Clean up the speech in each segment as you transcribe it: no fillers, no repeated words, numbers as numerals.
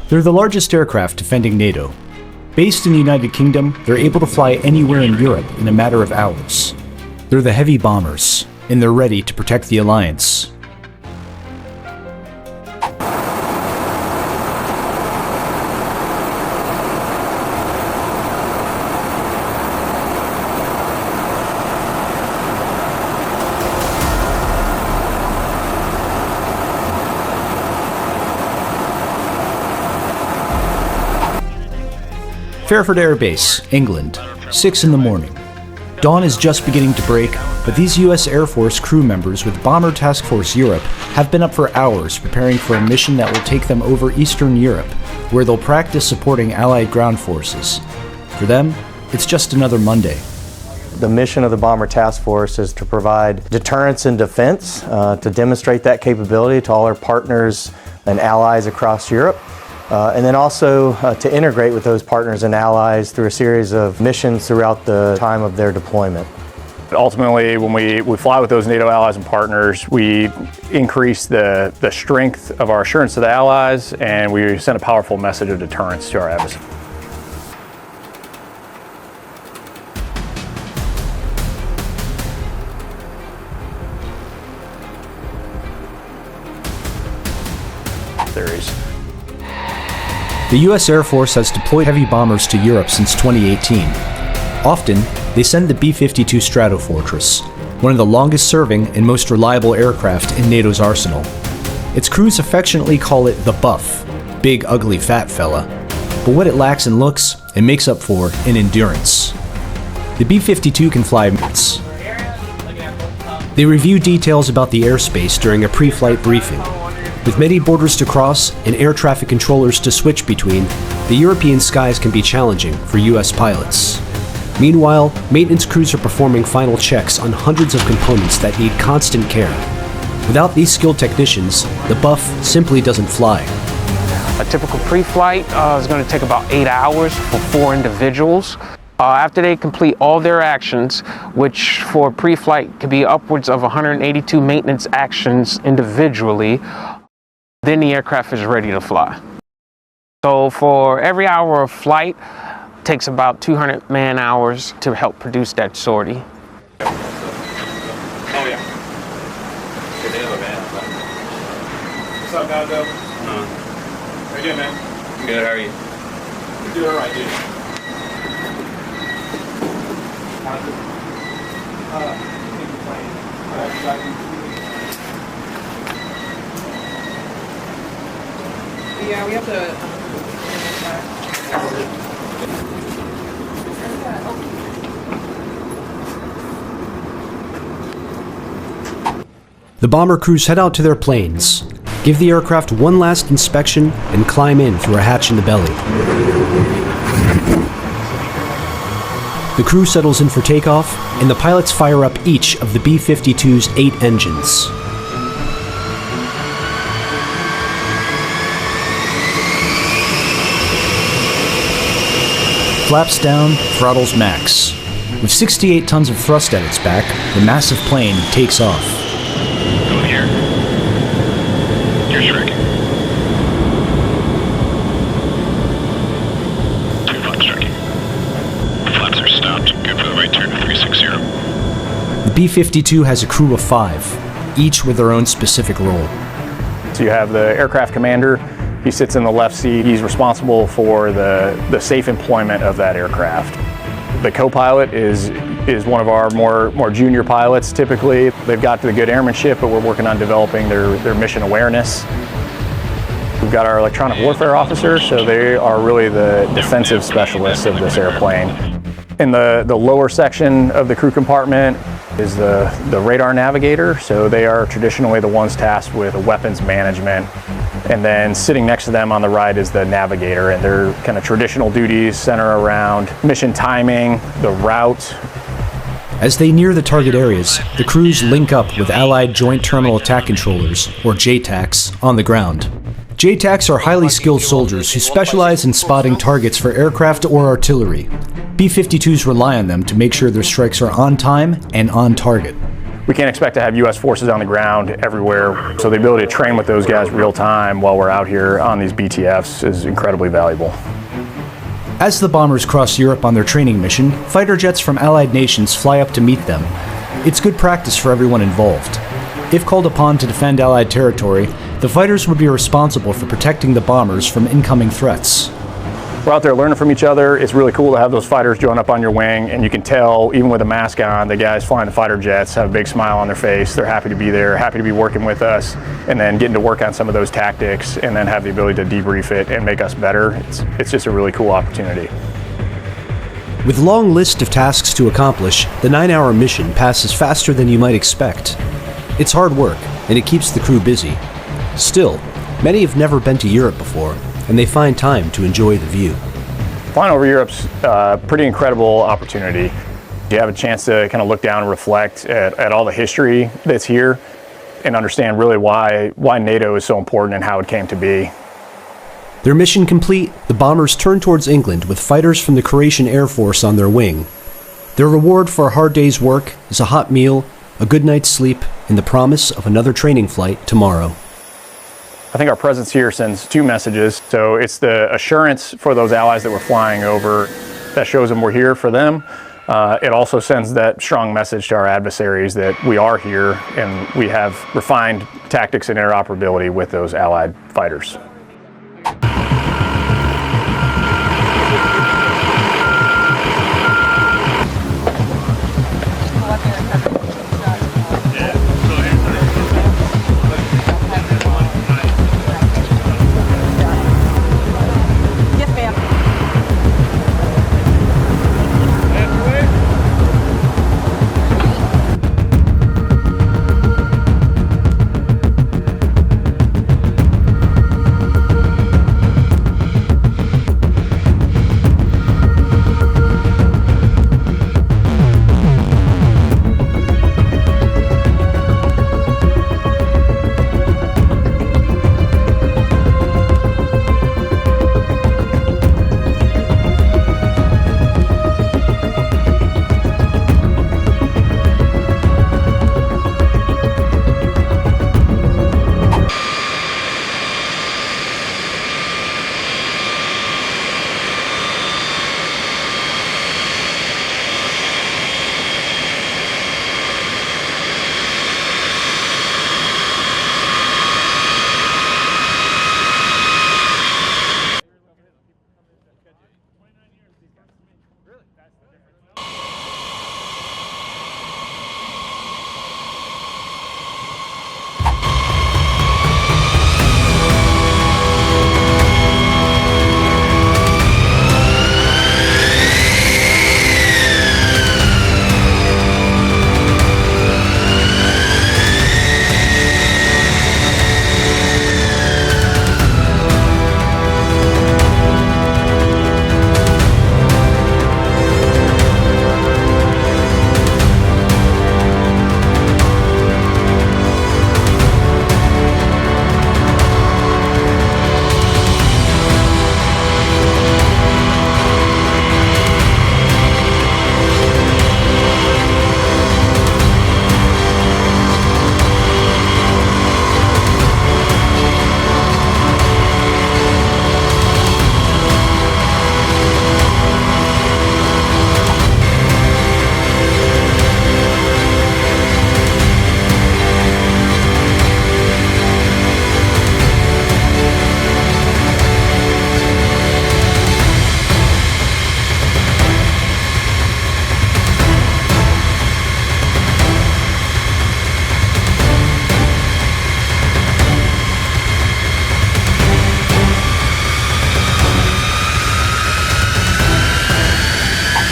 They're the largest aircraft defending NATO. Based in the United Kingdom, they're able to fly anywhere in Europe in a matter of hours. They're the heavy bombers, and they're ready to protect the alliance. Fairford Air Base, England, 6 in the morning. Dawn is just beginning to break, but these U.S. Air Force crew members with Bomber Task Force Europe have been up for hours preparing for a mission that will take them over Eastern Europe, where they'll practice supporting Allied ground forces. For them, it's just another Monday. The mission of the Bomber Task Force is to provide deterrence and defense, to demonstrate that capability to all our partners and allies across Europe. And then also to integrate with those partners and allies through a series of missions throughout the time of their deployment. Ultimately, when we fly with those NATO allies and partners, we increase the strength of our assurance to the allies, and we send a powerful message of deterrence to our adversaries. The U.S. Air Force has deployed heavy bombers to Europe since 2018. Often, they send the B-52 Stratofortress, one of the longest-serving and most reliable aircraft in NATO's arsenal. Its crews affectionately call it the BUFF, big, ugly, fat fella. But what it lacks in looks, it makes up for in endurance. The B-52 can fly minutes. They review details about the airspace during a pre-flight briefing. With many borders to cross and air traffic controllers to switch between, the European skies can be challenging for U.S. pilots. Meanwhile, maintenance crews are performing final checks on hundreds of components that need constant care. Without these skilled technicians, the BUFF simply doesn't fly. A typical pre-flight is going to take about 8 hours for 4 individuals. After they complete all their actions, which for pre-flight could be upwards of 182 maintenance actions individually, then the aircraft is ready to fly. So for every hour of flight, it takes about 200 man-hours to help produce that sortie. Oh yeah. Good day, man. What's up, Gonzo? How you doing, man? Good, how are you? You're doing alright, dude. How's it? Yeah, we have to. The bomber crews head out to their planes, give the aircraft one last inspection, and climb in through a hatch in the belly. The crew settles in for takeoff, and the pilots fire up each of the B-52's 8 engines. Flaps down, throttles max. With 68 tons of thrust at its back, the massive plane takes off. Go here. You're shrinking. 2 flaps striking. Flaps are stopped. Good for the right turn to 360. The B-52 has a crew of 5, each with their own specific role. So you have the aircraft commander. He sits in the left seat. He's responsible for the safe employment of that aircraft. The co-pilot is one of our more junior pilots typically. They've got the good airmanship, but we're working on developing their mission awareness. We've got our electronic warfare officer, so they are really the defensive specialists of this airplane. In the lower section of the crew compartment is the radar navigator, so they are traditionally the ones tasked with weapons management. And then sitting next to them on the right is the navigator, and their kind of traditional duties center around mission timing, the route. As they near the target areas, the crews link up with Allied Joint Terminal Attack Controllers, or JTACs, on the ground. JTACs are highly skilled soldiers who specialize in spotting targets for aircraft or artillery. B-52s rely on them to make sure their strikes are on time and on target. we can't expect to have U.S. forces on the ground everywhere. So the ability to train with those guys real time while we're out here on these BTFs is incredibly valuable. As the bombers cross Europe on their training mission, fighter jets from Allied nations fly up to meet them. It's good practice for everyone involved. If called upon to defend Allied territory, the fighters would be responsible for protecting the bombers from incoming threats. We're out there learning from each other. It's really cool to have those fighters join up on your wing, and you can tell, even with a mask on, the guys flying the fighter jets have a big smile on their face. They're happy to be there, happy to be working with us, and then getting to work on some of those tactics and then have the ability to debrief it and make us better. It's just a really cool opportunity. With a long list of tasks to accomplish, the 9-hour mission passes faster than you might expect. It's hard work, and it keeps the crew busy. Still, many have never been to Europe before, and they find time to enjoy the view. Flying over Europe's a pretty incredible opportunity. You have a chance to kind of look down and reflect at all the history that's here and understand really why NATO is so important and how it came to be. Their mission complete, the bombers turn towards England with fighters from the Croatian Air Force on their wing. Their reward for a hard day's work is a hot meal, a good night's sleep, and the promise of another training flight tomorrow. I think our presence here sends two messages. So it's the assurance for those allies that we're flying over that shows them we're here for them. It also sends that strong message to our adversaries that we are here and we have refined tactics and interoperability with those allied fighters.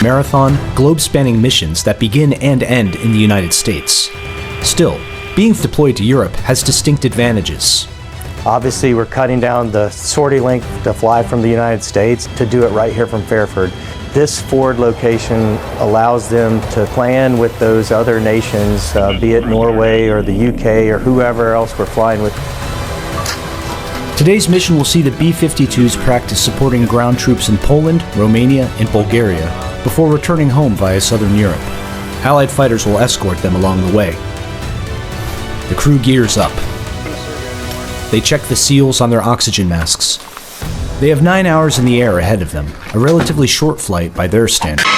Marathon, globe-spanning missions that begin and end in the United States. Still, being deployed to Europe has distinct advantages. Obviously, we're cutting down the sortie length to fly from the United States to do it right here from Fairford. This forward location allows them to plan with those other nations, be it Norway or the UK or whoever else we're flying with. Today's mission will see the B-52s practice supporting ground troops in Poland, Romania, and Bulgaria before returning home via southern Europe. Allied fighters will escort them along the way. The crew gears up. They check the seals on their oxygen masks. They have 9 hours in the air ahead of them, a relatively short flight by their standards.